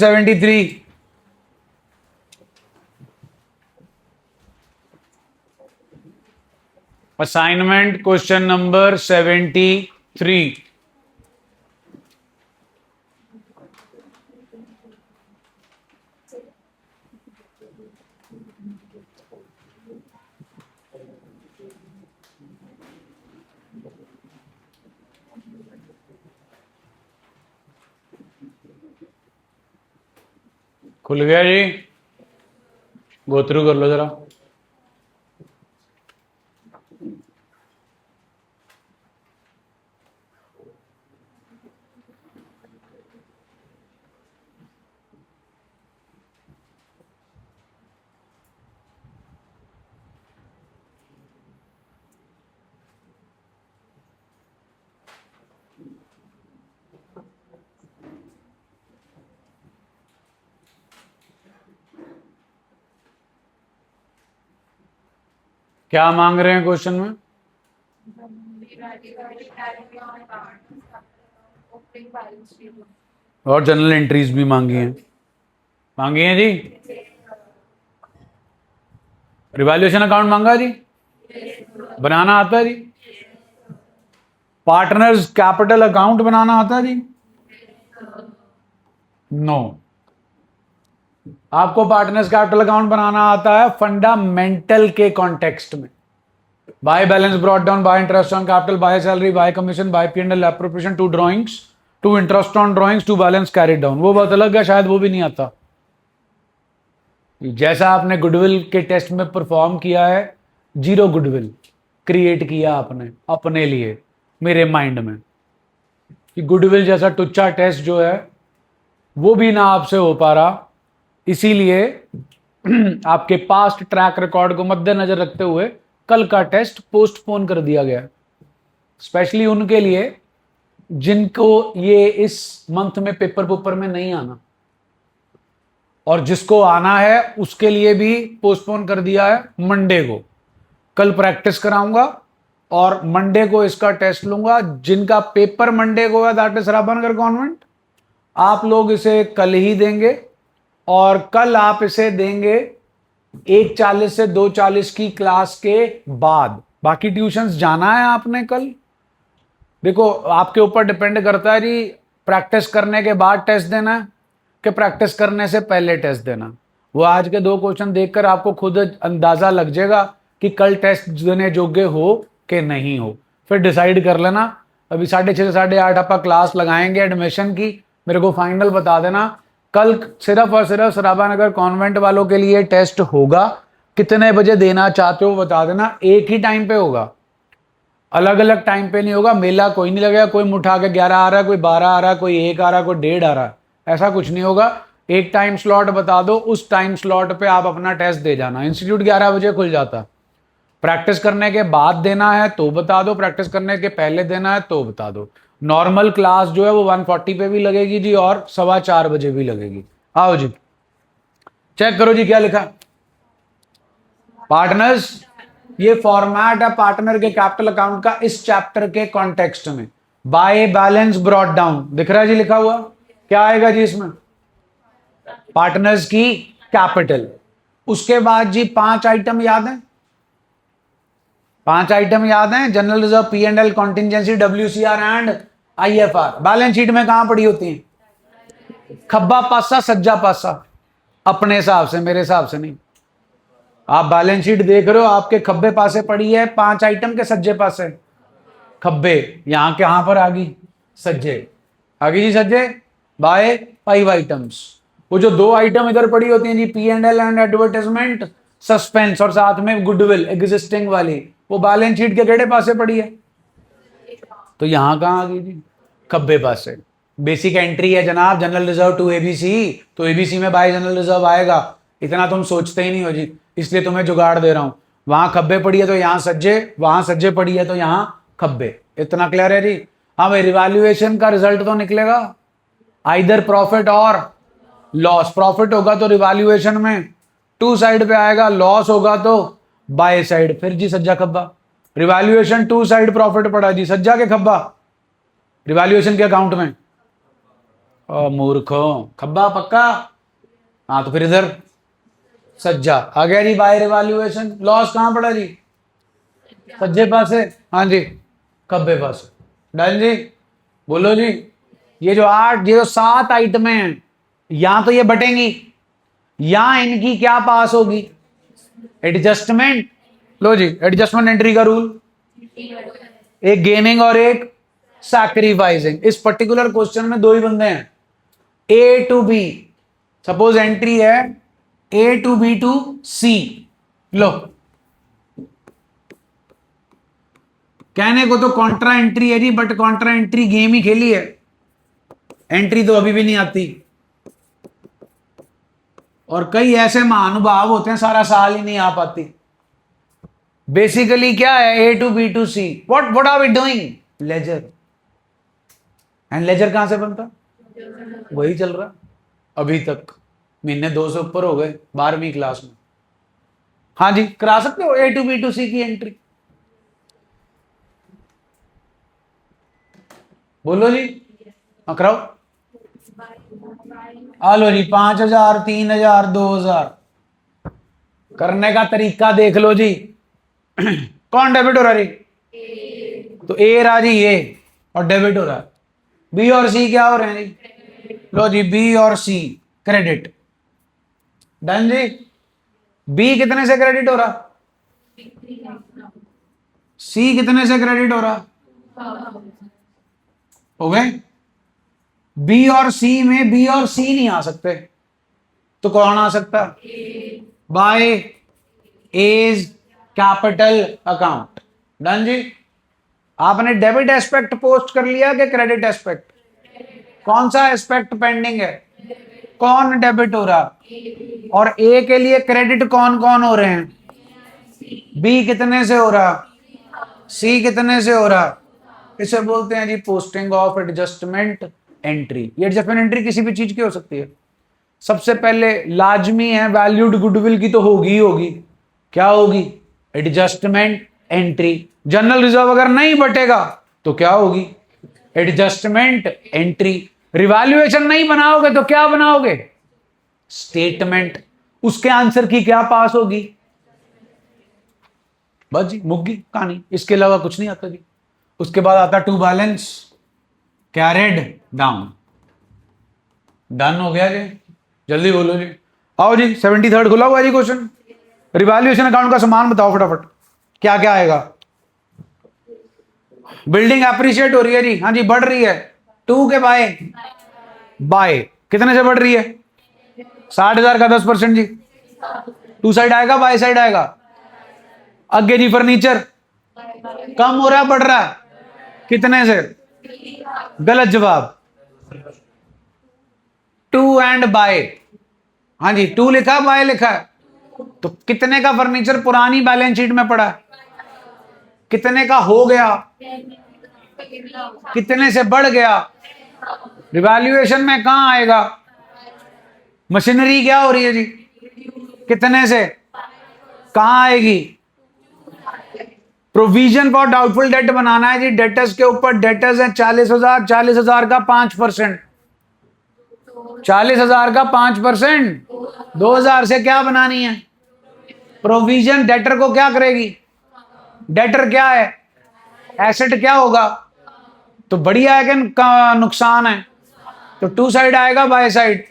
73 assignment question number 73। खुल गया जी, go through कर लो जरा। क्या मांग रहे हैं क्वेश्चन में? और जनरल एंट्रीज भी मांगी हैं जी। रिवैल्यूएशन अकाउंट मांगा जी, बनाना आता है जी। पार्टनर्स कैपिटल अकाउंट बनाना आता है जी? नो। आपको पार्टनर्स कैपिटल अकाउंट बनाना आता है फंडामेंटल के कॉन्टेक्स्ट में। By balance brought down, by interest on capital, by salary, by commission, by P&L appropriation, to drawings, to interest on drawings, to balance carried down. वो बहुत अलग है, शायद वो भी नहीं आता। जैसा आपने गुडविल के टेस्ट में परफॉर्म किया है, जीरो गुडविल क्रिएट किया आपने अपने लिए मेरे माइंड में, कि गुडविल जैसा टुच्चा टेस्ट जो है वो भी ना आपसे हो पा रहा। इसीलिए आपके पास्ट ट्रैक रिकॉर्ड को मद्देनजर रखते हुए कल का टेस्ट पोस्टपोन कर दिया गया, स्पेशली उनके लिए जिनको ये इस मंथ में पेपर में नहीं आना, और जिसको आना है उसके लिए भी पोस्टपोन कर दिया है मंडे को। कल प्रैक्टिस कराऊंगा और मंडे को इसका टेस्ट लूंगा। जिनका पेपर मंडे को है, दैट इज राभानगर कॉन्वेंट, आप लोग इसे कल ही देंगे, और कल आप इसे देंगे 1:40 से 2:40 की क्लास के बाद। बाकी ट्यूशंस जाना है आपने कल। देखो, आपके ऊपर डिपेंड करता है जी, प्रैक्टिस करने के बाद टेस्ट देना है कि प्रैक्टिस करने से पहले टेस्ट देना। वो आज के 2 क्वेश्चन देखकर आपको खुद अंदाजा लग जाएगा कि कल टेस्ट देने योग्य हो कि नहीं हो, फिर डिसाइड कर लेना। अभी 6:30 से 8:30 आप क्लास लगाएंगे एडमिशन की, मेरे को फाइनल बता देना। कल सिर्फ और सिर्फ राभानगर कॉन्वेंट वालों के लिए टेस्ट होगा। कितने बजे देना चाहते हो बता देना, एक ही टाइम पे होगा, अलग अलग टाइम पे नहीं होगा। मेला कोई नहीं लगेगा, कोई मुठा के 11 आ रहा है, कोई 12 आ रहा है, कोई 1 आ रहा है, कोई 1:30 आ रहा है, ऐसा कुछ नहीं होगा। एक टाइम स्लॉट बता दो, उस टाइम स्लॉट पे आप अपना टेस्ट दे जाना। इंस्टीट्यूट 11 बजे खुल जाता। प्रैक्टिस करने के बाद देना है तो बता दो, प्रैक्टिस करने के पहले देना है तो बता दो। नॉर्मल क्लास जो है वो 1:40 पे भी लगेगी जी, और 4:15 बजे भी लगेगी। आओ जी, चेक करो जी क्या लिखा। पार्टनर्स, ये फॉर्मेट है पार्टनर के कैपिटल अकाउंट का इस चैप्टर के कॉन्टेक्स्ट में। बाय बैलेंस ब्रॉट डाउन दिख रहा है जी लिखा हुआ, क्या आएगा जी इसमें? पार्टनर्स की कैपिटल। उसके बाद जी 5 आइटम याद है, 5 आइटम याद हैं? General reserve, P&L, contingency, WCR and IFR। Balance sheet में कहां पड़ी होती हैं? खब्बा पासा, सज्जा पासा, अपने हिसाब से, मेरे हिसाब से नहीं। आप बैलेंस शीट देख रहे हो, आपके खब्बे पासे पड़ी है 5 आइटम के सज्जे पासे? खब्बे यहां के यहां पर आ गई, सज्जे आ गई जी, सज्जे बाय 5 आइटम्स। वो जो 2 आइटम इधर पड़ी होती हैं जी, P&L एंड एडवर्टाइजमेंट, सस्पेंस, और साथ में गुडविल एग्जिस्टिंग वाली, वो बैलेंस शीट के केड़े पासे पड़ी है? तो यहां कहां आ गई जी? खब्बे पासे। बेसिक एंट्री है जनाब, जनरल रिजर्व टू ABC, तो ABC में बाय जनरल रिजर्व आएगा। इतना तुम सोचते ही नहीं हो जी, इसलिए तुम्हें जुगाड़ दे रहा हूं। वहां खब्बे पड़ी है तो यहां सज्जे, वहां सज्जे पड़ी है तो यहां खब्बे। इतना क्लियर है जी? हाँ भाई, रिवैल्यूएशन का रिजल्ट तो निकलेगा आइदर प्रॉफिट और लॉस। प्रॉफिट होगा तो रिवैल्यूएशन में 2 साइड पे आएगा, लॉस होगा तो बाय साइड। फिर जी सज्जा खब्बा, रिवैल्यूएशन 2 साइड प्रॉफिट पड़ा जी, सज्जा के खब्बा रिवैल्यूएशन के अकाउंट में, मूर्खों, खब्बा पक्का। हाँ तो फिर इधर सज्जा आ गया जी। बाय रिवैल्यूएशन लॉस कहाँ पड़ा जी? सज्जे पास है। हाँ जी, खब्बे पास। डन जी। बोलो जी। ये जो 8, ये जो 7 आइटमें हैं, या तो ये बटेंगी या इनकी क्या पास होगी? एडजस्टमेंट। लो जी, एडजस्टमेंट एंट्री का रूल, एक गेनिंग और एक सैक्रिफाइसिंग। इस पर्टिकुलर क्वेश्चन में दो ही बंदे हैं, ए टू बी। सपोज एंट्री है ए टू बी टू सी। लो, कहने को तो कॉन्ट्रा एंट्री है जी, बट कॉन्ट्रा एंट्री गेम ही खेली है, एंट्री तो अभी भी नहीं आती। और कई ऐसे महानुभाव होते हैं सारा साल ही नहीं आ पाती। बेसिकली क्या है? A to B to C. What are we doing? Ledger. And ledger कहां से बनता? वही चल रहा अभी तक। महीने 2 से ऊपर हो गए 12वीं क्लास में। हाँ जी, करा सकते हो ए टू बी टू सी की एंट्री। बोलो जी। हाँ कराओ। आलो जी, 5,000, 3,000, 2,000 करने का तरीका देख लो जी। कौन डेबिट हो रहा जी? तो ए रहा जी, ए और डेबिट हो रहा है। बी और सी क्या हो रहे हैं जी? लो जी, बी और सी क्रेडिट। डन जी। बी कितने से क्रेडिट हो रहा? सी कितने से क्रेडिट हो रहा? हो गए। बी और सी में बी और सी नहीं आ सकते, तो कौन आ सकता? By as capital account. Done जी। आपने डेबिट एस्पेक्ट पोस्ट कर लिया कि क्रेडिट एस्पेक्ट? कौन सा एस्पेक्ट पेंडिंग है? कौन डेबिट हो रहा? और ए के लिए क्रेडिट कौन कौन हो रहे हैं? बी कितने से हो रहा? सी कितने से हो रहा? इसे बोलते हैं जी पोस्टिंग ऑफ एडजस्टमेंट एंट्री। ये एडजस्टमेंट एंट्री किसी भी चीज की हो सकती है। सबसे पहले लाजमी है, वैल्यूड गुडविल की तो होगी ही होगी। क्या होगी? Adjustment entry. जनरल रिजर्व अगर नहीं बटेगा तो क्या होगी? Adjustment entry. रिवैल्यूएशन नहीं बनाओगे तो क्या बनाओगे? स्टेटमेंट। उसके आंसर की क्या पास होगी? बस जी, मुग्गी कहानी। इसके अलावा कुछ नहीं आता जी। उसके बाद आता to balance carried down. Done हो गया जी। जल्दी बोलो जी। आओ जी, 73rd खुला हुआ जी क्वेश्चन। रिवैल्यूएशन अकाउंट का सामान बताओ फटाफट, क्या क्या आएगा? बिल्डिंग अप्रिशिएट हो रही है जी। हाँ जी, बढ़ रही है। टू के बाय, बाय कितने से बढ़ रही है? 60,000 का 10% जी। टू साइड आएगा, बाय साइड आएगा? आगे जी फर्नीचर कम हो रहा है, बढ़ रहा है? कितने से? गलत जवाब। To and by. हाँ जी, टू लिखा, बाय लिखा है। तो कितने का फर्नीचर पुरानी बैलेंस शीट में पड़ा है? कितने का हो गया? कितने से बढ़ गया? रिवैल्यूएशन में कहां आएगा? मशीनरी क्या हो रही है जी? कितने से? कहां आएगी? प्रोविजन फॉर डाउटफुल डेट बनाना है जी। डेटर्स के ऊपर डेटर्स है 40,000, 40,000 का 5%। 40,000 का 5%, 2,000 से क्या बनानी है? प्रोविजन। डेटर को क्या करेगी? डेटर क्या है? एसेट। क्या होगा? तो बढ़िया है कि नुकसान है? तो टू साइड आएगा, बाय साइड?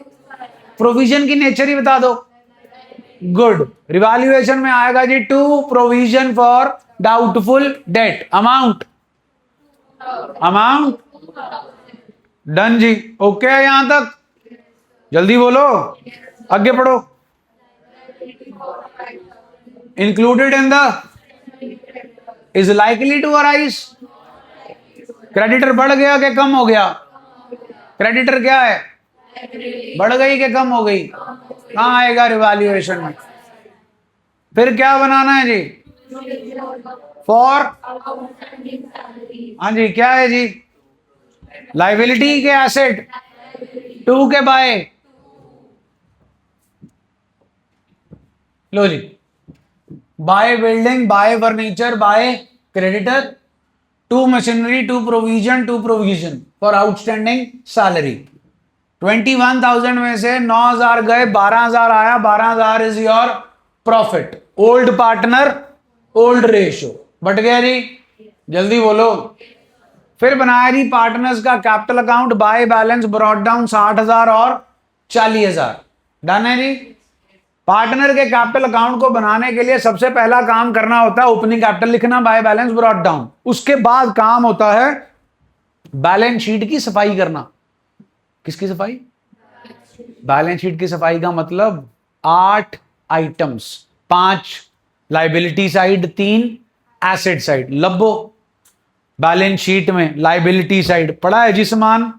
प्रोविजन की नेचर ही बता दो। गुड। रिवैल्यूएशन में आएगा जी to provision for doubtful debt. Amount, amount. Done जी। ओके है यहां तक? जल्दी बोलो, आगे पढ़ो। Included in the is likely to arise. Creditor बढ़ गया कि कम हो गया? क्रेडिटर क्या है? बढ़ गई कि कम हो गई? कहां आएगा? रिवैल्यूएशन में। फिर क्या बनाना है जी? फॉर। हाँ जी, क्या है जी? लाइबिलिटी के एसेट। टू के बाय। लो जी, by building, by furniture, by creditor, to machinery, to provision, to provision for outstanding salary. 21,000 में से 9,000 गए, 12,000 आया, 12,000 is your profit. Old partner old ratio बट गया जी, जल्दी बोलो। फिर बनाया जी पार्टनर्स का capital account, by balance brought down 60,000 और 40,000। डन है जी। पार्टनर के कैपिटल अकाउंट को बनाने के लिए सबसे पहला काम करना होता है ओपनिंग कैपिटल लिखना, बाय बैलेंस ब्रॉट डाउन। उसके बाद काम होता है बैलेंस शीट की सफाई करना। किसकी सफाई? बैलेंस शीट की सफाई का मतलब 8 items, 5 liability side, 3 asset side. लब्बो बैलेंस शीट में लाइबिलिटी साइड पड़ा है जिसमान,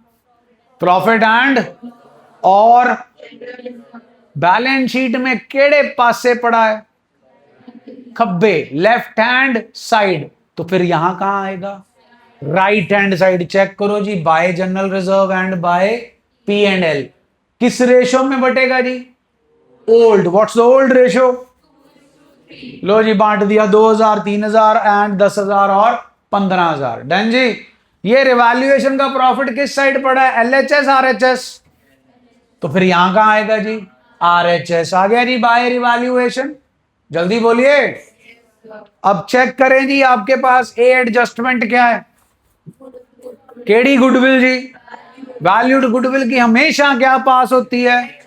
प्रॉफिट एंड, और बैलेंस शीट में केड़े पासे पड़ा है? खब्बे, लेफ्ट हैंड साइड। तो फिर यहां कहां आएगा? Right hand side. चेक करो जी, by general reserve and by P and L किस रेशो में बटेगा जी? Old. What's the old ratio? लो जी, बांट दिया 2,000, 3,000 एंड 10,000 और 15,000। डन जी। ये रिवैल्यूएशन का प्रॉफिट किस साइड पड़ा है? LHS RHS. तो फिर यहां कहां आएगा जी? आरएचएस आ गया जी, बाय रिवैल्यूएशन। जल्दी बोलिए। अब चेक करें जी, आपके पास ए एडजस्टमेंट क्या है? केडी गुडविल जी, वैल्यूड गुडविल की हमेशा क्या पास होती है?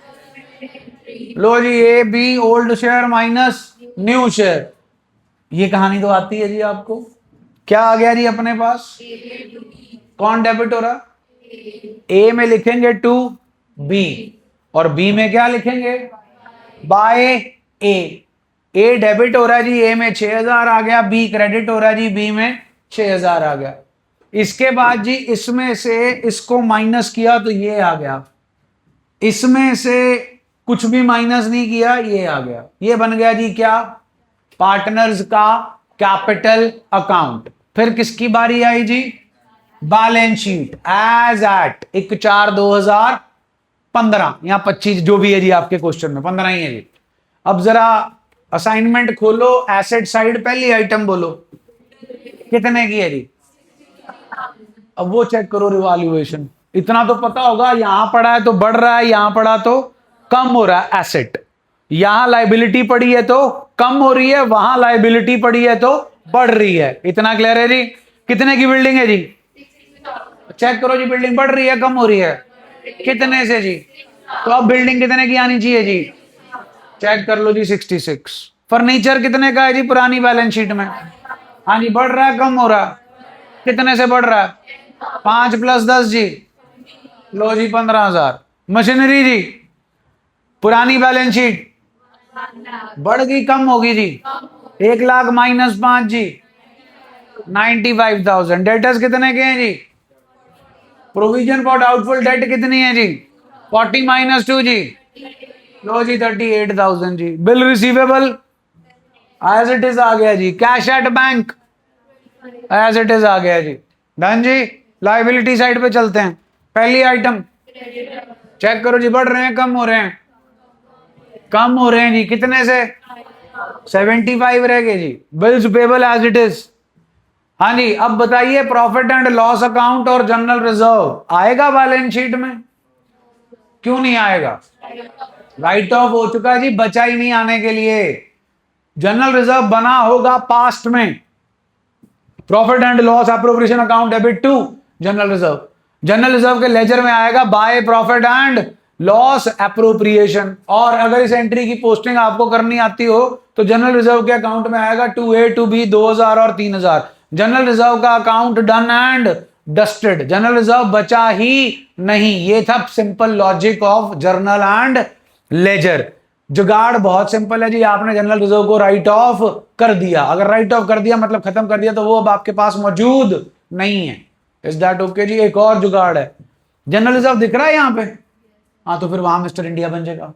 लो जी, A B old share minus new share. ये कहानी तो आती है जी आपको। क्या आ गया जी अपने पास? कौन डेबिट हो रहा? ए में लिखेंगे टू बी, और बी में क्या लिखेंगे? बाय ए। ए डेबिट हो रहा है जी, ए में 6,000 आ गया, बी क्रेडिट हो रहा है जी, बी में 6,000 आ गया। इसके बाद जी इसमें से इसको माइनस किया तो ये आ गया, इसमें से कुछ भी माइनस नहीं किया, ये आ गया। ये बन गया जी क्या? पार्टनर्स का कैपिटल अकाउंट। फिर किसकी बारी आई जी? बैलेंस शीट एज एट 1/4/2015 या 25 जो भी है जी आपके क्वेश्चन में 15 ही है जी। अब जरा असाइनमेंट खोलो, एसेट साइड पहली आइटम बोलो कितने की है जी? अब वो चेक करो रिवैल्यूएशन। इतना तो पता होगा, यहां पड़ा है तो बढ़ रहा है, यहां पड़ा तो कम हो रहा है एसेट। यहां लाइबिलिटी पड़ी है तो कम हो रही है, वहां लाइबिलिटी पड़ी है तो बढ़ रही है। इतना क्लियर है जी? कितने की बिल्डिंग है जी? चेक करो जी, बिल्डिंग बढ़ रही है कम हो रही है? कितने से जी? तो अब बिल्डिंग कितने की आनी चाहिए जी? चेक कर लो जी, 66। फर्नीचर कितने का है जी पुरानी बैलेंस शीट में? हाँ जी, बढ़ रहा है कम हो रहा है? कितने से बढ़ रहा है? 5 + 10 जी, लो जी 15,000। मशीनरी जी पुरानी बैलेंस शीट बढ़ गई कम होगी जी? 1,00,000 - 5 जी 95,000। डेटर्स कितने के हैं जी? प्रोविजन फॉर डाउटफुल डेट कितनी है जी? 40 - 2 जी, लो जी 38,000 जी। Bill receivable as it is आ गया जी। Cash at bank as it is आ गया जी। डन जी। लाइबिलिटी साइड पे चलते हैं। पहली आइटम चेक करो जी, बढ़ रहे हैं कम हो रहे हैं? कम हो रहे हैं जी। कितने से? 75 रह गए जी। Bills payable as it is. हाँ जी, अब बताइए प्रॉफिट एंड लॉस अकाउंट और जनरल रिजर्व आएगा बैलेंस शीट में? क्यों नहीं आएगा? राइट ऑफ हो चुका जी, बचा ही नहीं आने के लिए। जनरल रिजर्व बना होगा पास्ट में। Profit and loss appropriation account debit to general reserve. General reserve के लेजर में आएगा by profit and loss appropriation. और अगर इस एंट्री की पोस्टिंग आपको करनी आती हो तो जनरल रिजर्व के अकाउंट में आएगा 2A 2B 2,000 और 3,000। जनरल रिजर्व का account done and dusted. General reserve बचा ही नहीं। ये था simple logic of journal and ledger. जुगाड़ बहुत सिंपल है जी, आपने जनरल रिजर्व को राइट ऑफ कर दिया। अगर राइट ऑफ कर दिया मतलब खत्म कर दिया, तो वो अब आपके पास मौजूद नहीं है। इज दैट ओके जी? एक और जुगाड़ है। जनरल रिजर्व दिख रहा है यहां पे? हाँ, तो फिर वहां मिस्टर इंडिया बन जाएगा।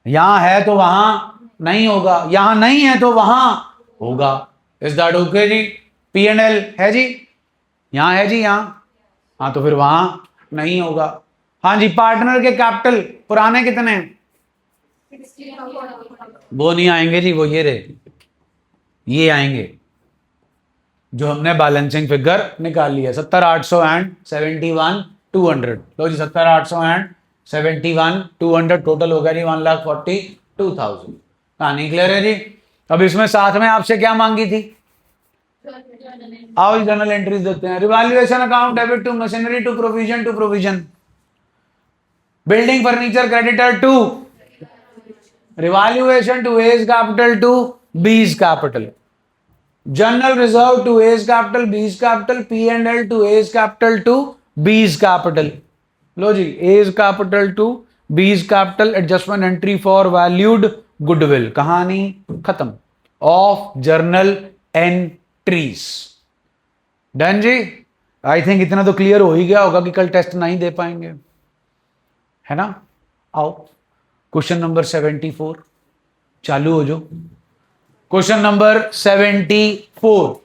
यहां है तो वहां नहीं होगा, यहां नहीं है तो वहां होगा। Is that okay ji? P&L है जी, यहां है जी, यहां। हाँ, तो फिर वहां नहीं होगा। हाँ जी, पार्टनर के कैपिटल पुराने कितने हैं? वो नहीं आएंगे जी, वो ये आएंगे जो हमने बैलेंसिंग फिगर निकाल लिया, 70, 800 एंड 71 200। लो जी 70,800 एंड 71 200 टोटल हो गया जी 1,42,000। कहानी क्लियर है जी। अब इसमें साथ में आपसे क्या मांगी थी? आओ जर्नल एंट्रीज देखते हैं। Revaluation account debit to machinery to provision building furniture creditor to revaluation to A's capital to B's capital general reserve to A's capital B's capital P and L to A's capital to B's capital. लो जी A's capital to B's capital adjustment entry for valued goodwill. कहानी खत्म of journal entries. Done जी। I think इतना तो clear हो ही गया होगा कि कल टेस्ट नहीं दे पाएंगे, है ना। आओ क्वेश्चन नंबर 74 चालू हो जो। Question number 74।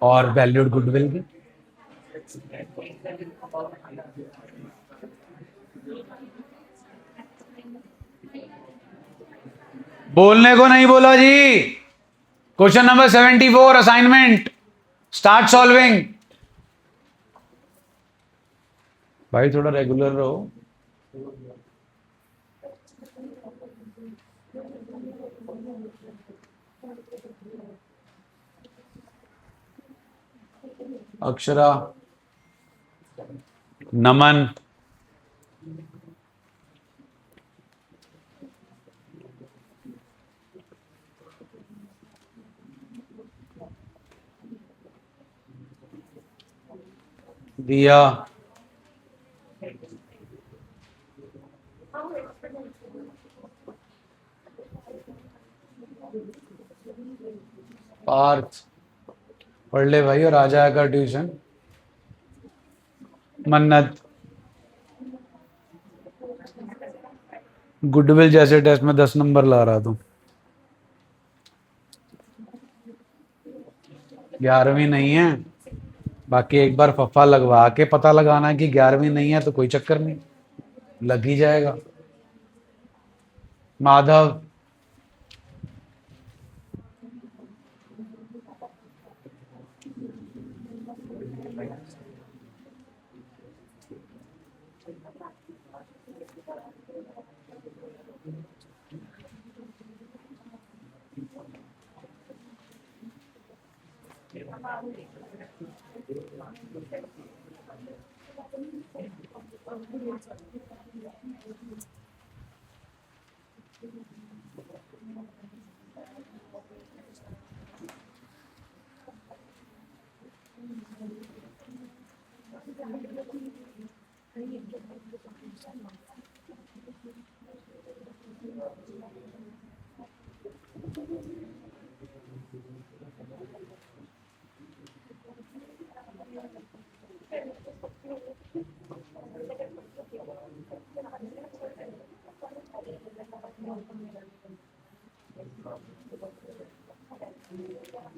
और वैल्यूड गुडविल की बोलने को नहीं बोला जी। Question number 74 assignment start solving. भाई थोड़ा रेगुलर रहो। अक्षरा, नमन, दिया, पार्थ पढ़ ले भाई और आ जाएगा ट्यूशन। मन्नत, गुडविल जैसे टेस्ट में 10 नंबर ला रहा तू। 11वीं नहीं है, बाकी एक बार फफा लगवा के पता लगाना है कि 11वीं नहीं है तो कोई चक्कर नहीं, लग ही जाएगा। माधव,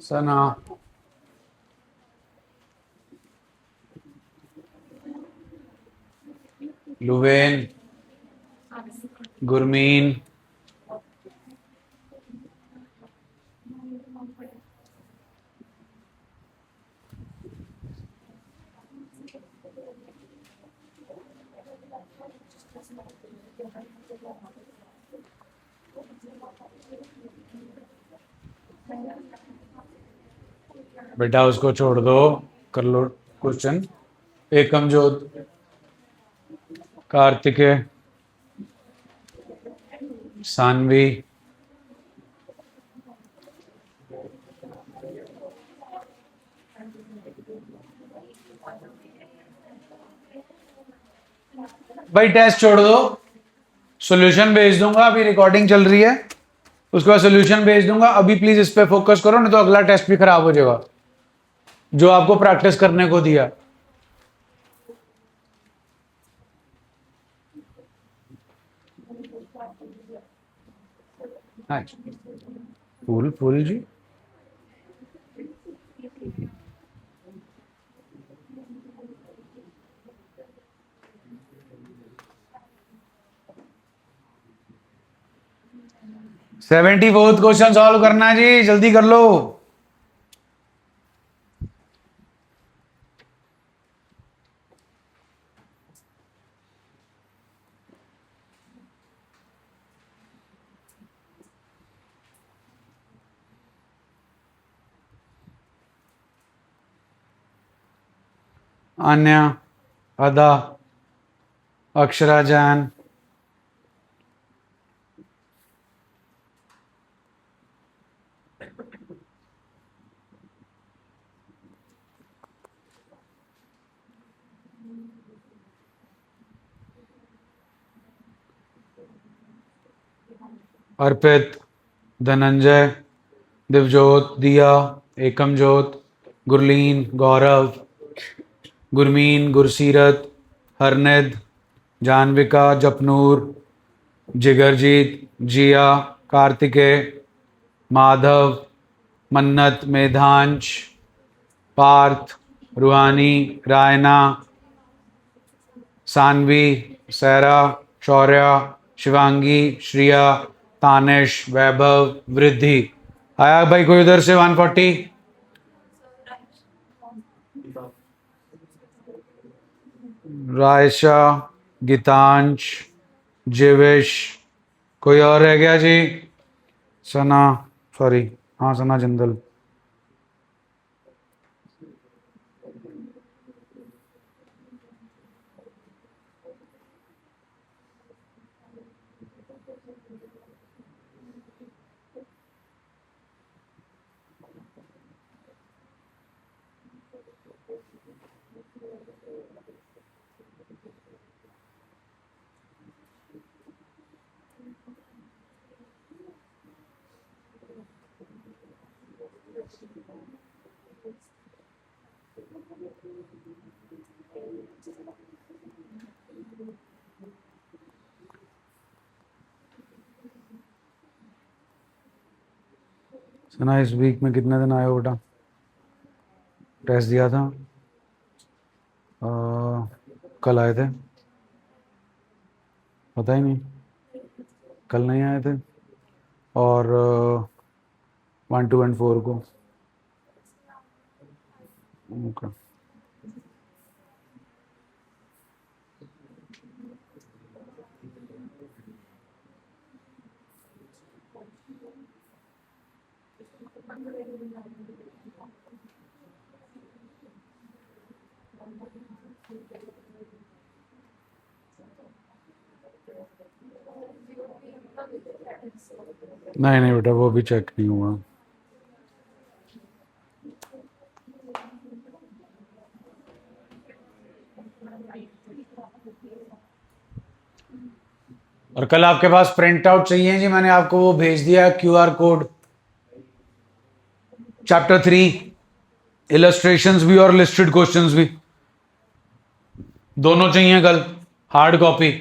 सना, लुवेन, गुरमीन, बेटा उसको छोड़ दो, कर लो क्वेश्चन। एकमजोत, कार्तिकेय, सानवी, भाई टेस्ट छोड़ दो, सॉल्यूशन भेज दूंगा, अभी रिकॉर्डिंग चल रही है, उसके बाद सॉल्यूशन भेज दूंगा। अभी प्लीज इस पे फोकस करो, नहीं तो अगला टेस्ट भी खराब हो जाएगा जो आपको प्रैक्टिस करने को दिया। हाँ फूल फूल जी, 74th क्वेश्चन सॉल्व करना है जी, जल्दी कर लो। अन्य, अदा, अक्षरा जैन, अर्पित, धनंजय, दिवजोत, दिया, एकमजोत, गुरलीन, गौरव, गुरमीन, गुरसीरत, हरनिद, जानविका, जपनूर, जिगरजीत, जिया, कार्तिकेय, माधव, मन्नत, मेधांश, पार्थ, रूहानी, रायना, सानवी, सैरा, शौर्या, शिवांगी, श्रिया, तानिश, वैभव, वृद्धि। आया भाई कोई उधर से 140? रायशा, गीतांश, जीवेश, कोई और रह गया जी? सना, सॉरी, हाँ सना जिंदल। सना इस वीक में कितने दिन आए हो बेटा? टेस्ट दिया था, कल आए थे, पता ही नहीं, कल नहीं आए थे। और 1, 2 and 4 को। ओके। नहीं नहीं बेटा, वो भी चेक नहीं हुआ। और कल आपके पास प्रिंट आउट चाहिए जी, मैंने आपको वो भेज दिया QR कोड, चैप्टर 3, इलस्ट्रेशंस भी और लिस्टेड क्वेश्चंस भी, दोनों चाहिए कल, हार्ड कॉपी।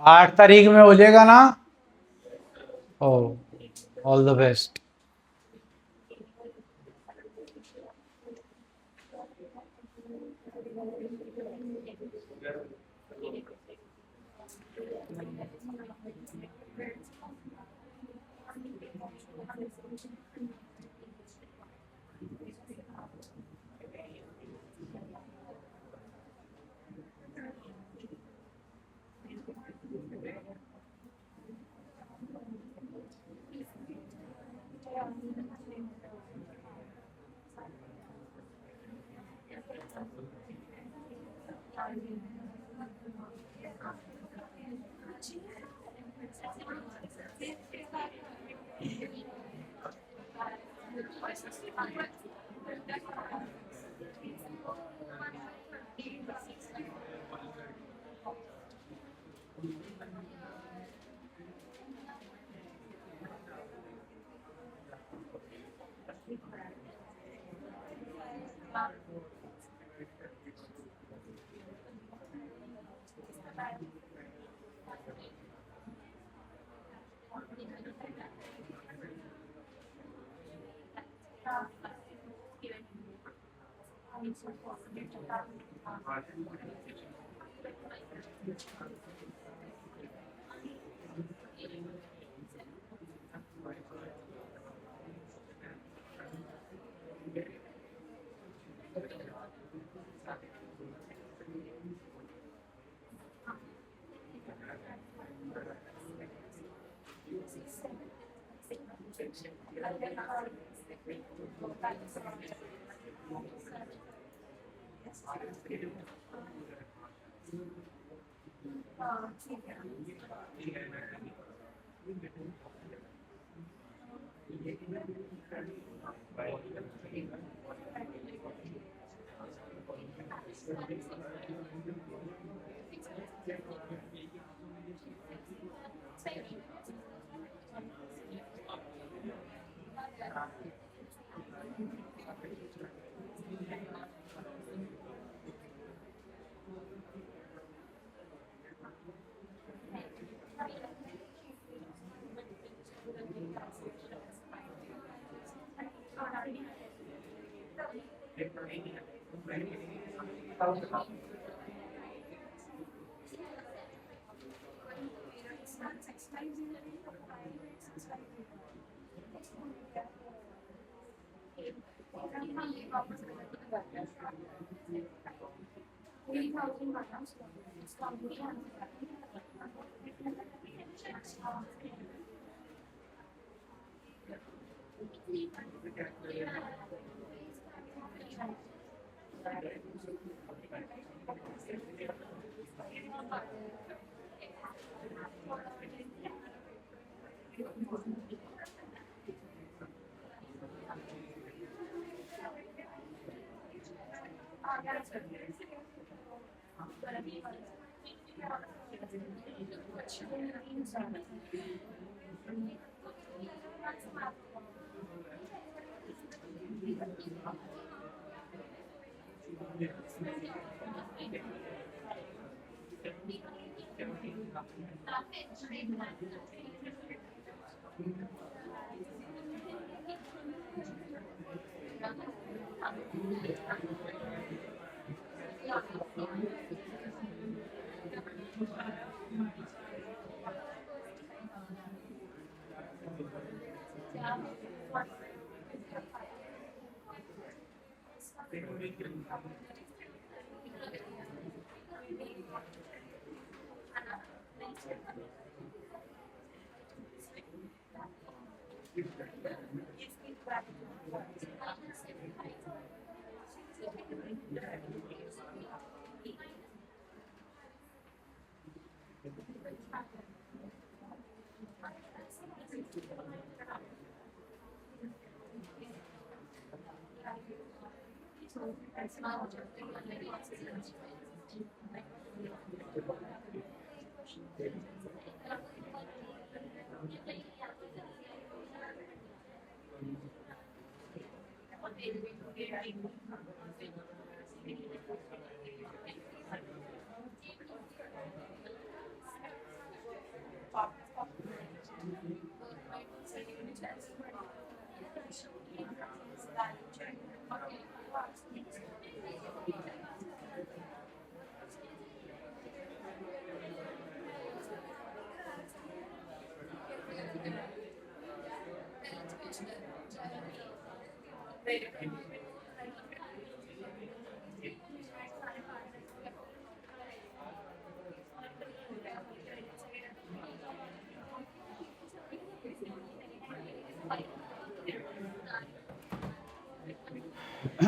8 तारीख में हो जाएगा ना? Oh, all the best.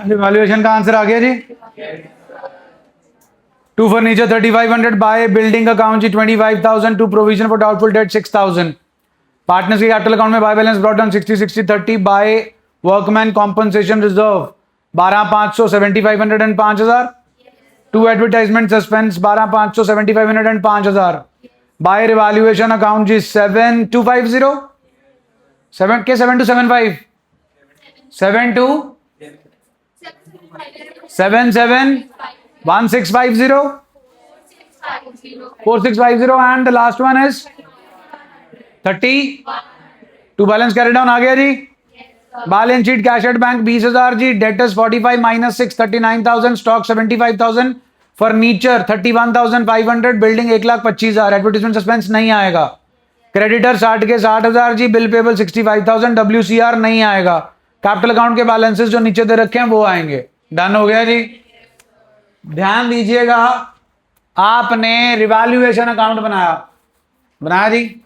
Valuation का आंसर आ गया जी। To furniture 3500, by building account जी 25,000, to provision for doubtful debt 6,000, partners के कैपिटल अकाउंट में by balance brought down 60-60-30, by workman compensation reserve 12,500 7,500 and 5,000, to advertisement suspense 12,500 7,500 and 5,000, by revaluation account जी 7,250 7 के 7,275 7,277,1,650 4,650 and the last one is 30, to balance carry down आ गया जी। Balance sheet cash at bank 20,000 जी, debtors 45 minus 6 39,000, stock 75,000, furniture 31,500, building 1,25,000, advertisement suspense नहीं आएगा, creditor 60 के 60,000 जी, bill payable 65,000, WCR नहीं आएगा, कैपिटल अकाउंट के बैलेंसेस जो नीचे दे रखे हैं वो आएंगे। डन हो गया जी। ध्यान दीजिएगा, आपने रिवैल्यूएशन अकाउंट बनाया जी,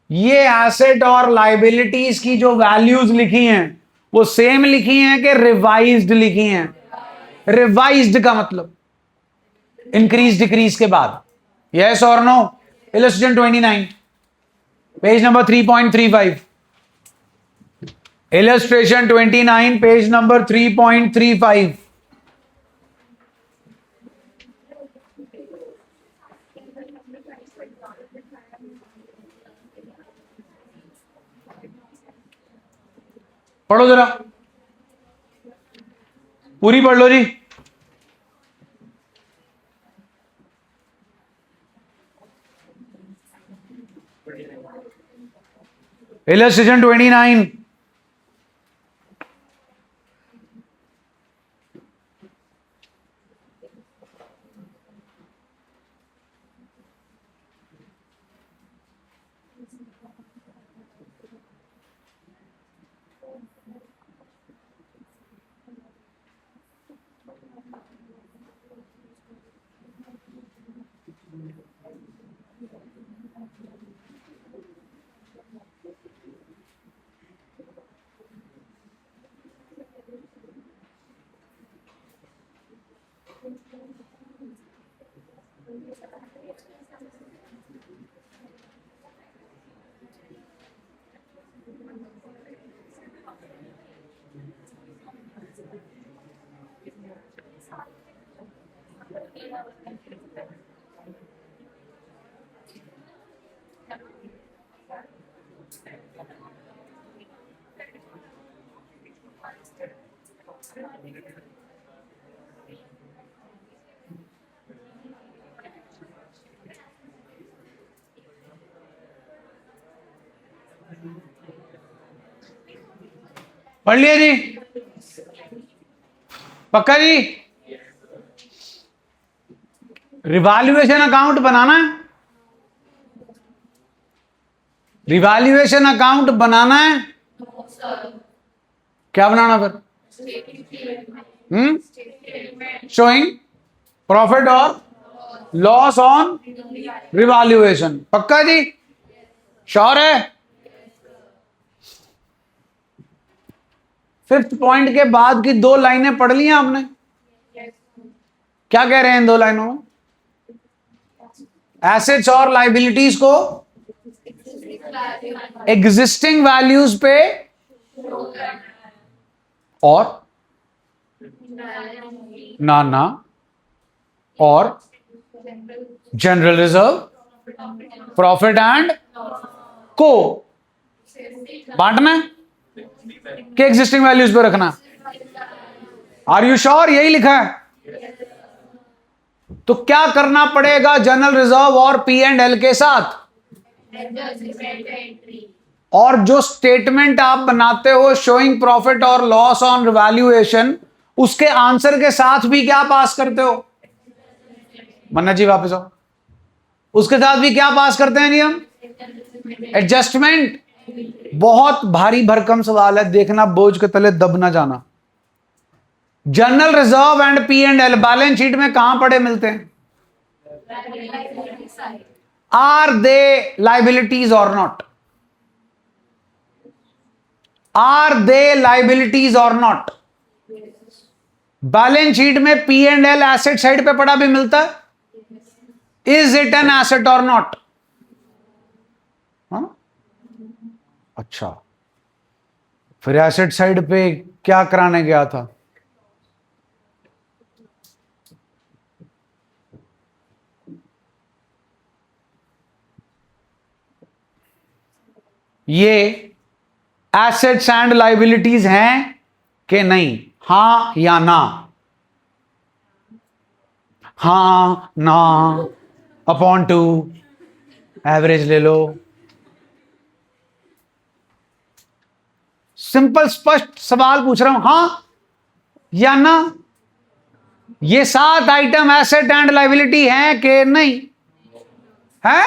ये एसेट और लाइबिलिटीज की जो वैल्यूज लिखी हैं वो सेम लिखी हैं कि रिवाइज्ड लिखी हैं? रिवाइज्ड का मतलब इंक्रीज डिक्रीज के बाद। यस और no? Illustration 29 page number 3.35। Illustration 29 page number 3.35। पढ़ो जरा, पूरी पढ़ लो जी। इलस्ट्रेशन 29। पढ़ लिया जी? पक्का जी? रिवैल्यूएशन अकाउंट बनाना है? रिवैल्यूएशन अकाउंट बनाना है? क्या बनाना फिर? शोइंग प्रॉफिट और लॉस ऑन रिवैल्यूएशन। पक्का जी? श्योर है? फिफ्थ पॉइंट के बाद की दो लाइनें पढ़ ली आपने? क्या कह रहे हैं इन दो लाइनों में? एसेट्स और लाइबिलिटीज को एग्जिस्टिंग वैल्यूज पे और ना और जनरल रिजर्व, प्रॉफिट एंड को बांटना है कि एग्जिस्टिंग वैल्यूज पे रखना? Are you sure? यही लिखा है। तो क्या करना पड़ेगा जनरल रिजर्व और पी एंड एल के साथ? और जो स्टेटमेंट आप बनाते हो शोइंग प्रॉफिट और लॉस ऑन रिवैल्यूएशन, उसके आंसर के साथ भी क्या पास करते हो? मन्ना जी वापस आओ। उसके साथ भी क्या पास करते हैं जी हम? एडजस्टमेंट। बहुत भारी भरकम सवाल है, देखना बोझ के तले दब ना जाना। General reserve and P and L balance sheet में कहां पड़े मिलते हैं? आर दे लाइबिलिटीज और नॉट? आर दे लाइबिलिटीज और नॉट? बैलेंस शीट में P and L asset side पे पड़ा भी मिलता है। इज इट एन एसेट और नॉट? अच्छा, फिर एसेट साइड पे क्या कराने गया था? ये एसेट्स एंड लाइबिलिटीज हैं कि नहीं? हां या ना? हां ना अपॉन टू एवरेज ले लो। सिंपल स्पष्ट सवाल पूछ रहा हूं, हां या ना? ये 7 आइटम एसेट एंड लाइबिलिटी हैं कि नहीं है?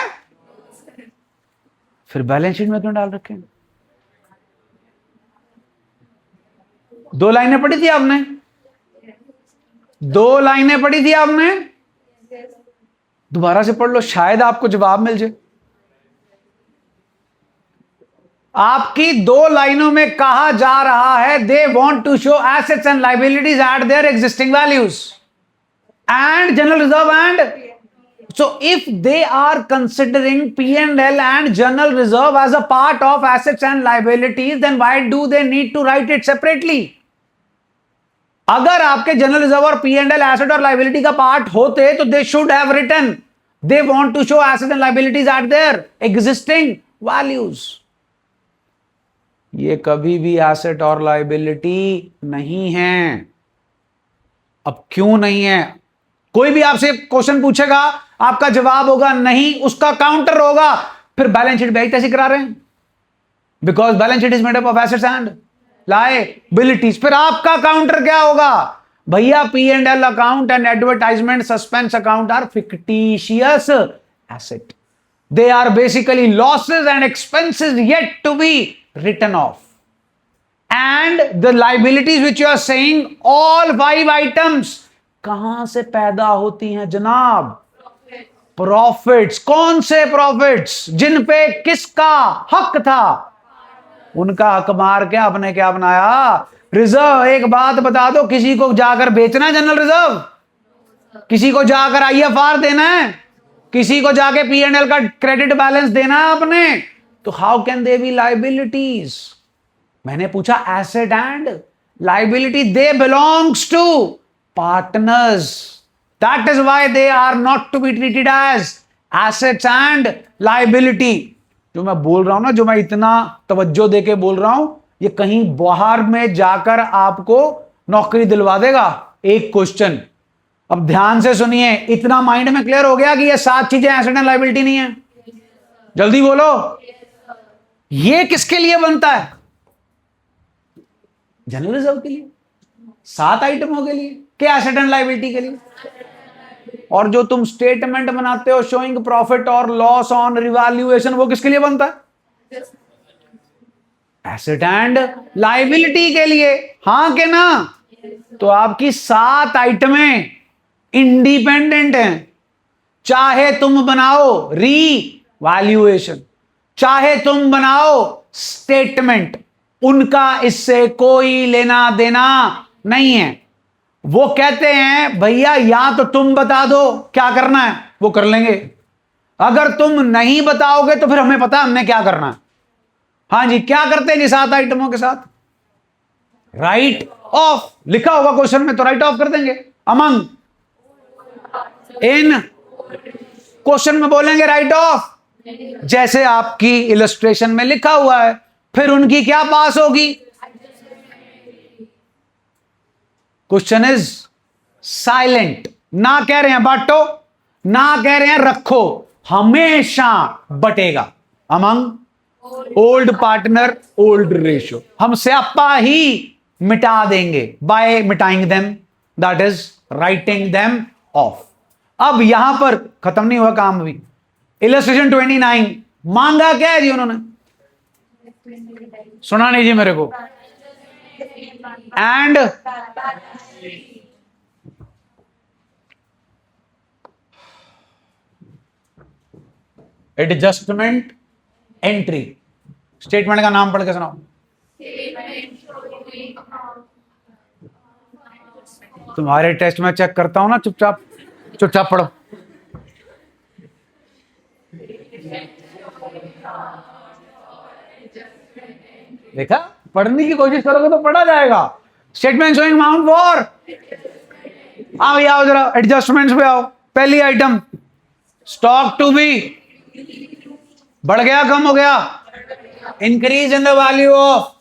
फिर बैलेंस शीट में क्यों डाल रखे हैं? दो लाइनें पढ़ी थी आपने? दो लाइनें पढ़ी थी आपने? दोबारा से पढ़ लो, शायद आपको जवाब मिल जाए। आपकी दो लाइनों में कहा जा रहा है they want to show assets and liabilities at their existing values and general reserve and so if they are considering P&L and general reserve as a part of assets and liabilities then why do they need to write it separately? अगर आपके general reserve और P&L asset और liability का part होते तो they should have written they want to show asset and liabilities at their existing values. ये कभी भी एसेट और लाइबिलिटी नहीं है। अब क्यों नहीं है? कोई भी आपसे क्वेश्चन पूछेगा, आपका जवाब होगा नहीं, उसका काउंटर होगा फिर बैलेंस शीट भी तैसी करा रहे हैं because balance sheet is made up of assets and liabilities. फिर आपका काउंटर क्या होगा? भैया P&L account and advertisement suspense account are fictitious asset, they are basically losses and expenses yet to be written off and the liabilities which you are saying all 5 items कहां से पैदा होती हैं जनाब? प्रॉफिट्स। कौन से प्रॉफिट्स? जिन पे किसका हक था, उनका हक मार के आपने क्या बनाया? रिजर्व। एक बात बता दो, किसी को जाकर बेचना है जनरल रिजर्व? किसी को जाकर IFR देना है? किसी को जाके P&L का क्रेडिट बैलेंस देना है आपने? तो how can they be liabilities? मैंने पूछा asset and liability they belongs to partners, that is why they are not to be treated as assets and liability. जो मैं बोल रहा हूं ना, जो मैं इतना तवज्जो देके बोल रहा हूं, ये कहीं बाहर में जाकर आपको नौकरी दिलवा देगा। एक क्वेश्चन, अब ध्यान से सुनिए, इतना माइंड में क्लियर हो गया कि ये 7 चीजें एसेट एंड लाइबिलिटी नहीं है? जल्दी बोलो, ये किसके लिए बनता है? जनरल रिजर्व के लिए, 7 आइटमों के लिए, क्या एसेट एंड लाइबिलिटी के लिए? और जो तुम स्टेटमेंट बनाते हो शोइंग प्रॉफिट और लॉस ऑन रिवैल्यूएशन, वो किसके लिए बनता है? एसेट एंड लाइबिलिटी के लिए। हाँ के ना? तो आपकी 7 आइटमें इंडिपेंडेंट हैं। चाहे तुम बनाओ रीवैल्यूएशन, चाहे तुम बनाओ स्टेटमेंट, उनका इससे कोई लेना देना नहीं है। वो कहते हैं भैया या तो तुम बता दो क्या करना है, वो कर लेंगे। अगर तुम नहीं बताओगे तो फिर हमें पता है हमने क्या करना है। हाँ जी, क्या करते हैं जी 7 आइटमों के साथ? राइट ऑफ लिखा होगा क्वेश्चन में, तो राइट ऑफ कर देंगे। अमंग इन क्वेश्चन में बोलेंगे राइट ऑफ, जैसे आपकी इलस्ट्रेशन में लिखा हुआ है। फिर उनकी क्या पास होगी? Question is silent. ना कह रहे हैं बांटो, ना कह रहे हैं रखो, हमेशा बटेगा among old partner old ratio. हम स्यापा ही मिटा देंगे बाय मिटाइंग them, that is writing them off. अब यहां पर खत्म नहीं हुआ काम भी। इलस्ट्रेशन 29 मांगा क्या है जी उन्होंने? सुना नहीं जी मेरे को? And adjustment entry. स्टेटमेंट का नाम पढ़ के सुनाओ। तुम्हारे टेस्ट में चेक करता हूं ना, चुपचाप चुपचाप पढ़ो। देखा, पढ़ने की कोशिश करोगे तो पढ़ा जाएगा। स्टेटमेंट शोइंग अमाउंट फॉर, आओ भैया आओ जरा एडजस्टमेंट्स पे आओ। पहली आइटम स्टॉक टू बी, बढ़ गया कम हो गया? Increase in the value of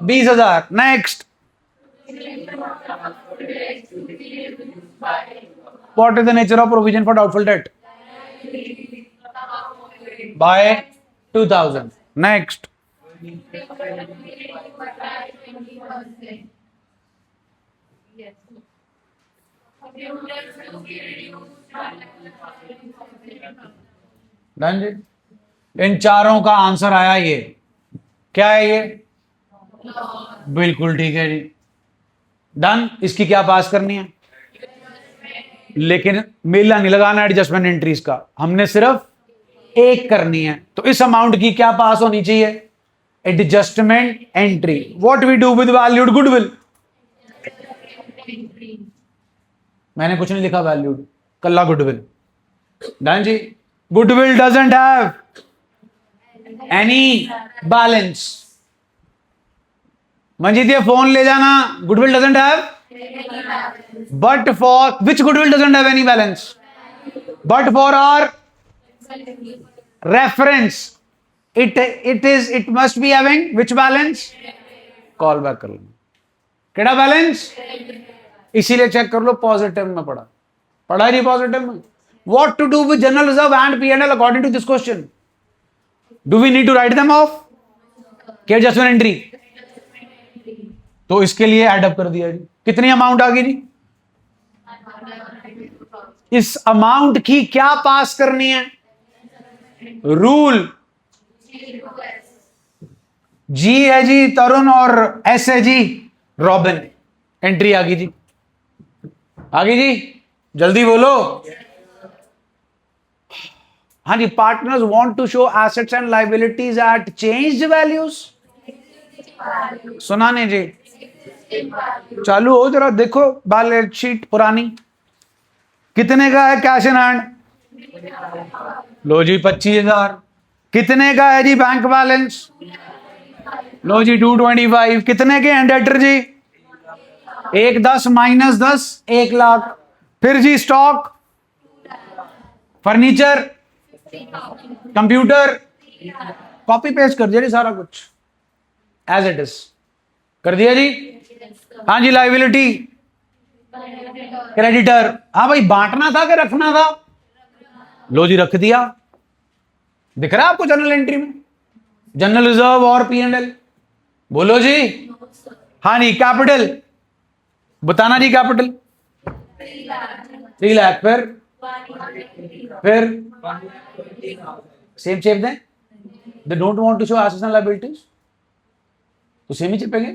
20,000। Next, what is the nature of provision for doubtful debt? By 2000। Next, done जी। इन चारों का आंसर आया ये। क्या है ये? बिल्कुल ठीक है जी, डन। इसकी क्या पास करनी है? लेकिन मेला नहीं लगाना एडजस्टमेंट एंट्रीज का, हमने सिर्फ एक करनी है। तो इस अमाउंट की क्या पास होनी चाहिए? Adjustment entry. What we do with valued goodwill? मैंने कुछ नहीं लिखा वैल्यूड, कल्ला गुडविल. डन जी. Goodwill doesn't have any balance. Manjeet ये फोन ले जाना. Goodwill doesn't have, but for which goodwill doesn't have any balance? But for our reference it must be having which balance? Call back कर लो. केड़ा balance? इसीलिए check कर लो positive में पढ़ा नहीं पॉजिटिव में. What to do with general reserve and P&L according to this question? Do we need to write them off? क्या एडजस्टमेंट एंट्री? तो इसके लिए एडअप कर दिया जी. कितनी अमाउंट आ गई जी? इस अमाउंट की क्या पास करनी है? रूल जी है जी तरुण और एस है जी रॉबिन. एंट्री आ गई जी. आ गई जी. जल्दी बोलो. हाँ जी. Partners want to show assets and liabilities at changed values. सुना नहीं जी? चालू हो जरा देखो बैलेंस शीट पुरानी. कितने का है कैश इन हैंड? लो जी 25,000. कितने का है जी बैंक बैलेंस? लो जी 225. कितने के हैं डेटर जी? 1 10 माइनस 10 1 लाख. फिर जी stock, furniture, computer. Copy paste कर दिया जी सारा कुछ एज इट इज कर दिया जी. हाँ जी. Liability creditor. हाँ भाई बांटना था कि रखना था? लो जी रख दिया. दिख रहा है आपको जनरल एंट्री में? जनरल रिजर्व और P&L. बोलो जी. हाँ जी. कैपिटल बताना जी. कैपिटल 3 लाख. फिर सेम चेप दें. They don't want to show assets and liabilities तो सेम ही चिपेंगे.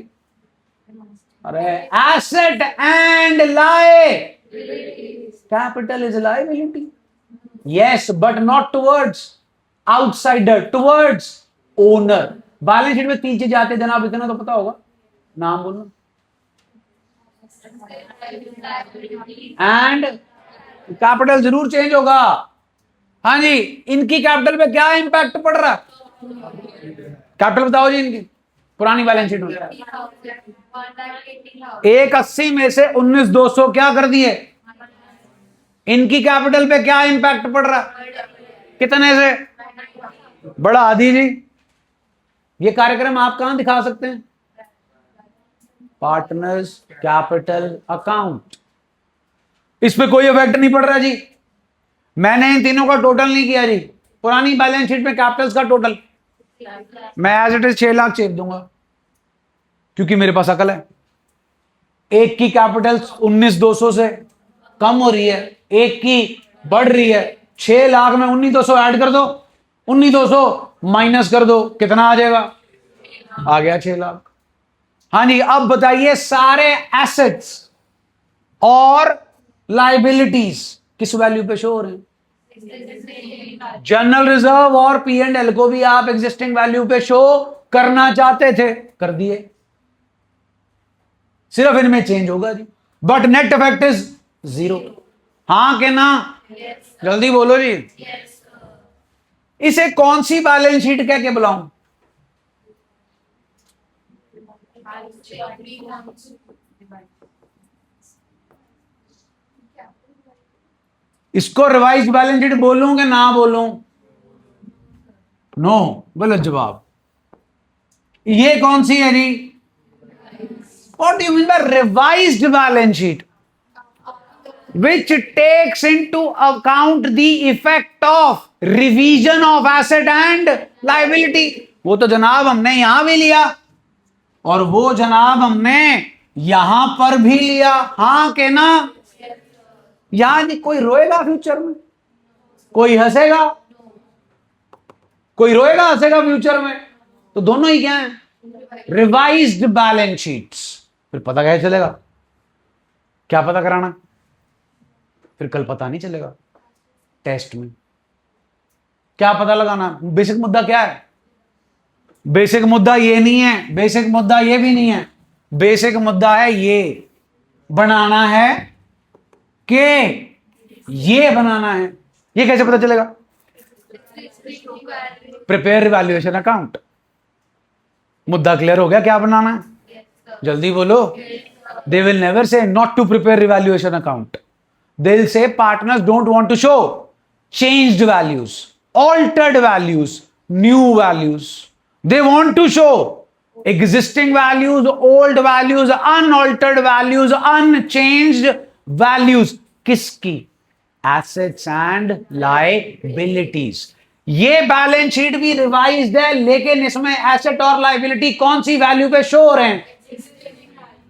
अरे asset and capital is liability. Yes but not towards outsider, towards owner. Balance sheet में 3 चीजें आती है जनाब. इतना तो पता होगा. नाम बोलना. एंड कैपिटल जरूर चेंज होगा. हाँ जी. इनकी कैपिटल पे क्या इंपैक्ट पड़ रहा? कैपिटल बताओ जी इनकी पुरानी बैलेंस शीट में. 180 में से 19,200 क्या कर दिए? इनकी कैपिटल पे क्या इंपैक्ट पड़ रहा? कितने से? बड़ा आधी जी. ये कार्यक्रम आप कहां दिखा सकते हैं? Partners capital account. इस पे कोई इफेक्ट नहीं पड़ रहा जी. मैंने इन तीनों का टोटल नहीं किया जी. पुरानी बैलेंस शीट में कैपिटल्स का टोटल मैं एज इट इज 6 लाख चेप दूंगा क्योंकि मेरे पास अकल है. एक की कैपिटल 19,200 से कम हो रही है, एक की बढ़ रही है. 6 लाख में 19,200 ऐड कर दो, 19,200 माइनस कर दो, कितना आ जाएगा? आ गया 6 लाख. हाँ जी. अब बताइए सारे एसेट्स और लाइबिलिटीज किस वैल्यू पे शो हो रहे हैं? जनरल रिजर्व और P&L को भी आप एग्जिस्टिंग वैल्यू पे शो करना चाहते थे, कर दिए. सिर्फ इनमें चेंज होगा जी. But net effect is 0. हाँ के ना? जल्दी बोलो जी. इसे कौन सी बैलेंस शीट कह के बुलाऊं? इसको रिवाइज बैलेंस शीट बोलूं कि ना बोलूं? नो. गलत जवाब. ये कौन सी है जी? What do you mean by revised balance sheet? which takes into account the effect of revision of asset and liability. वो तो जनाब हमने यहां भी लिया और वो जनाब हमने यहां पर भी लिया. हाँ के ना? यहां कोई रोएगा फ्यूचर में? कोई हंसेगा? कोई रोएगा हंसेगा फ्यूचर में? तो दोनों ही क्या है? Revised balance sheets. फिर पता कैसे चलेगा? क्या पता कराना? फिर कल पता नहीं चलेगा टेस्ट में. क्या पता लगाना? बेसिक मुद्दा क्या है? बेसिक मुद्दा ये नहीं है, बेसिक मुद्दा ये भी नहीं है, बेसिक मुद्दा है ये बनाना है कि ये बनाना है। ये कैसे पता चलेगा? Prepare evaluation account. मुद्दा क्लियर हो गया क्या बनाना है? जल्दी बोलो। They will never say not to prepare evaluation account, they will say partners don't want to show changed values, altered values, new values. They want to show existing values, old values, unaltered values, unchanged values। किसकी? Assets and liabilities। ये balance sheet भी revised है, लेकिन इसमें asset और liability कौन सी value पे show हो रहे हैं?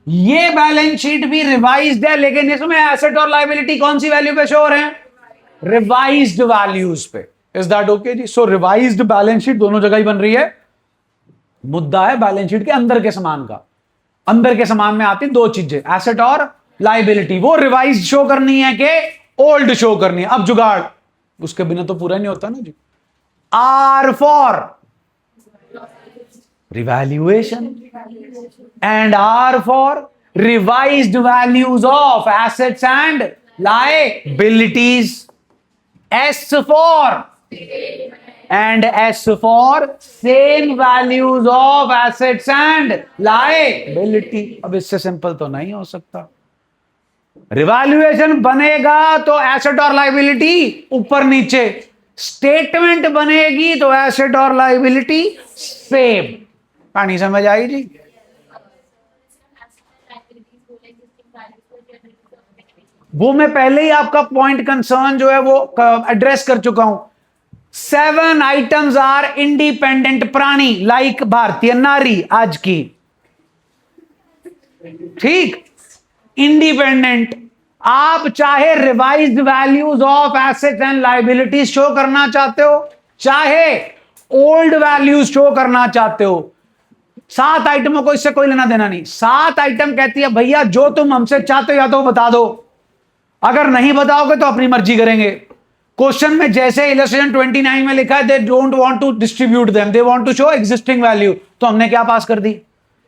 ये बैलेंस शीट भी रिवाइज्ड है, लेकिन इसमें एसेट और लाइबिलिटी कौन सी वैल्यू पे शो हो रहे हैं? रिवाइज्ड वैल्यूज पे। इज दैट ओके जी? सो रिवाइज्ड बैलेंस शीट दोनों जगह ही बन रही है। मुद्दा है बैलेंस शीट के अंदर के सामान का। अंदर के सामान में आती दो चीजें, एसेट और लाइबिलिटी। वो रिवाइज शो करनी है कि ओल्ड शो करनी है। अब जुगाड़, उसके बिना तो पूरा नहीं होता ना जी। R for revaluation and R for revised values of assets and liabilities. S for and S for same values of assets and liability। अब इससे सिंपल तो नहीं हो सकता। रिवैल्यूएशन बनेगा तो एसेट और लाइबिलिटी ऊपर नीचे, स्टेटमेंट बनेगी तो एसेट और लाइबिलिटी सेम। कहानी समझ आई जी? वो मैं पहले ही आपका पॉइंट कंसर्न जो है वो एड्रेस कर चुका हूं। 7 आइटम्स आर इंडिपेंडेंट प्राणी, लाइक भारतीय नारी आज की, ठीक, इंडिपेंडेंट। आप चाहे revised values of assets and liabilities show करना चाहते हो, चाहे ओल्ड वैल्यूज शो करना चाहते हो, 7 आइटमों को इससे कोई लेना देना नहीं। 7 आइटम कहती है भैया जो तुम हमसे चाहते हो या तो बता दो, अगर नहीं बताओगे तो अपनी मर्जी करेंगे। क्वेश्चन में जैसे इलस्ट्रेशन 29 में लिखा है they don't want to distribute them, they want to show existing value, तो हमने क्या पास कर दी?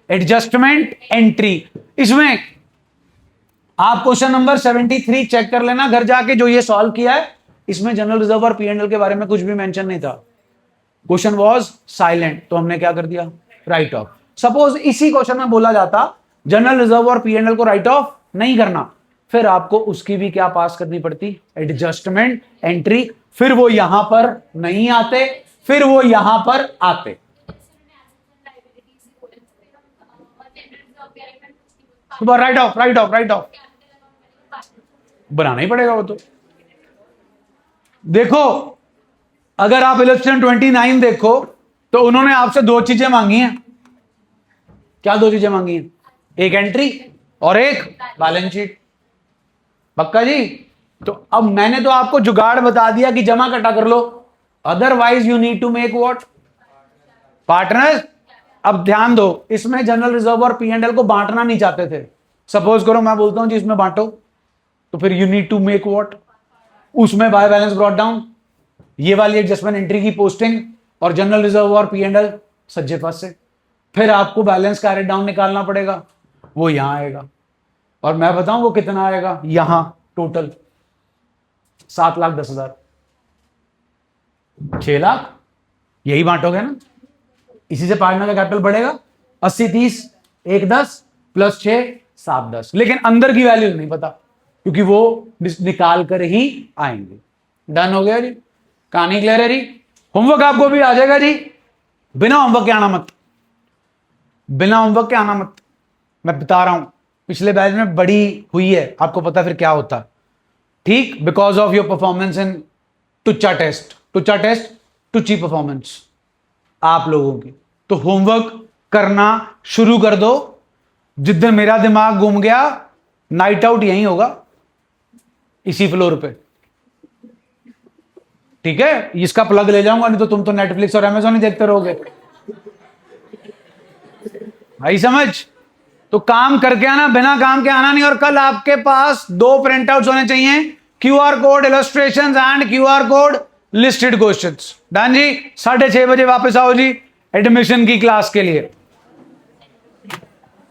Adjustment entry. इसमें आप क्वेश्चन नंबर 73 चेक कर लेना घर जाके, जो ये सॉल्व किया है इसमें जनरल रिजर्व और P&L के बारे में कुछ भी मेंशन नहीं था। क्वेश्चन वाज साइलेंट, तो हमने क्या कर दिया? Right of. सपोज इसी क्वेश्चन में बोला जाता जनरल रिजर्व और P&L को राइट ऑफ नहीं करना, फिर आपको उसकी भी क्या पास करनी पड़ती? Adjustment entry. फिर वो यहां पर नहीं आते, फिर वो यहां पर आते। Write off, write off, write off बनाना ही पड़ेगा वो तो। देखो अगर आप इलस्ट्रेशन 29 देखो तो उन्होंने आपसे 2 चीजें मांगी हैं। क्या 2 चीजें मांगी हैं? एक एंट्री और एक बैलेंस शीट। पक्का जी? तो अब मैंने तो आपको जुगाड़ बता दिया कि जमा कटा कर लो, otherwise you need to make what? Partners. अब ध्यान दो, इसमें जनरल रिजर्व और P&L को बांटना नहीं चाहते थे। सपोज करो मैं बोलता हूं जी इसमें बांटो, तो फिर you need to make what? उसमें बाय बैलेंस ब्रॉट डाउन, ये वाली एडजस्टमेंट एंट्री की पोस्टिंग, और जनरल रिजर्व और P&L सज्जे फंस से। फिर आपको बैलेंस कैरेट डाउन निकालना पड़ेगा, वो यहां आएगा, और मैं बताऊं वो कितना आएगा? यहां टोटल 7,10,000, 6 लाख। यही बांटोगे ना, इसी से पार्टनर का कैपिटल बढ़ेगा। 80 30 1 10 प्लस 6 7 10। लेकिन अंदर की वैल्यू नहीं पता, क्योंकि वो निकाल कर ही आएंगे। डन हो गया जी? कहानी क्लियर है जी? होमवर्क आपको भी आ जाएगा जी, बिना होमवर्क के आना मत, बिना होमवर्क के आना मत। मैं बता रहा हूं पिछले बैच में बड़ी हुई है, आपको पता फिर क्या होता, ठीक? Because of your performance in टुच्चा टेस्ट, टुच्चा टेस्ट टुच्ची परफॉर्मेंस आप लोगों की। तो होमवर्क करना शुरू कर दो। जिस दिन मेरा दिमाग घूम गया, नाइट आउट यहीं होगा, इसी फ्लोर पे, ठीक है? इसका प्लग ले जाऊंगा, नहीं तो तुम तो नेटफ्लिक्स और अमेजॉन ही देखते रहोगे भाई। समझ? तो काम करके आना, बिना काम के आना नहीं। और कल आपके पास 2 प्रिंट आउट्स होने चाहिए, QR code illustrations and QR code listed questions. Done जी? 6:30 बजे वापस आओ जी। एडमिशन की क्लास के लिए